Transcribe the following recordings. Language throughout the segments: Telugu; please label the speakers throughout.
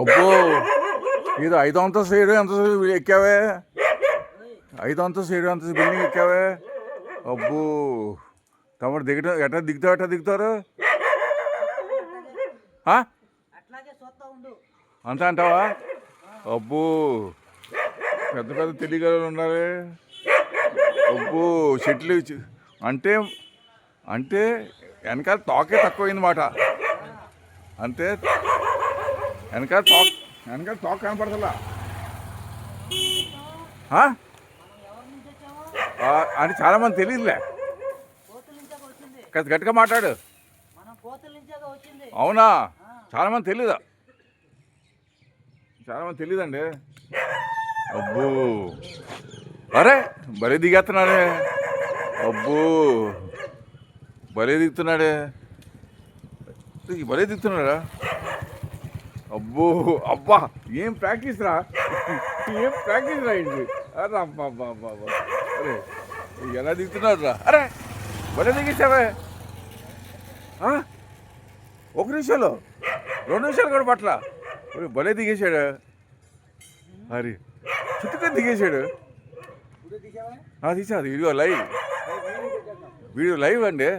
Speaker 1: అబ్బో ఇది 5 అంతస్తు ఎంత ఎక్కావే? 5 అంతస్తు బిల్డింగ్ ఎక్కావే? అబ్బో తమ్ముడు దిగటం ఎట్లా దిగుతారు అంతా అంటావా? అబ్బో పెద్ద పెద్ద తెలియగలలు ఉండాలి. అబ్బో చెట్లు అంటే అంటే వెనకాల తోకే తక్కువైంది మాట. అంటే వెనకాల తోక కనపడతలా అని చాలామంది తెలియదులే. గట్టిగా మాట్లాడు. అవునా? చాలామంది తెలీదండి. అబ్బో అరే భలే దిగేస్తున్నాడే. అబ్బో భలే దిగుతున్నాడా? అబ్బో అబ్బా ఏం ప్రాక్టీస్ రా ఇది. అరే అబ్బా అరే ఎలా దిగుతున్నాడు రా? అరే భలే దిగేసావే. 1 నిమిషంలో 2 నిమిషాలు కూడా పట్ల భలే దిగేశాడు. అరే చుట్టుకొని దిగేశాడు. తీసా వీడియో లైవ్ అండి.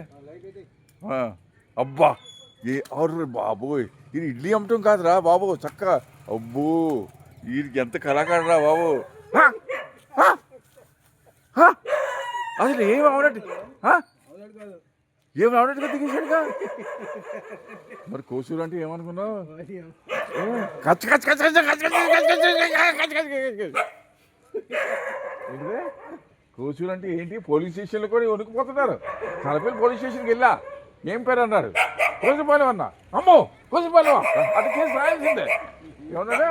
Speaker 1: అబ్బా బాబోయ్ ఇది ఇడ్లీ అమ్మటం కాదురా బాబు చక్కగా. అబ్బో వీడికి ఎంత కళాకారురా బాబు. అసలు ఏం అవనట్టుగా దిగేశాడుగా. మరి కోసూరు అంటే ఏమనుకున్నావు? కోసూరు అంటే ఏంటి? పోలీస్ స్టేషన్లో కూడా వణుకుపోతున్నారు. తలపల్లి పోలీస్ స్టేషన్కి వెళ్ళా ఏం పేరు అన్నారు? కోసిపాలెం అన్నా. అమ్మో కోసిపాలెం అది కేసు రాయాల్సిందే. ఏమన్నారా?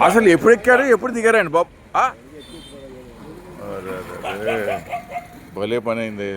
Speaker 1: అసలు ఎప్పుడు ఎక్కారు ఎప్పుడు దిగారండి బాబు? భలే పని అయింది.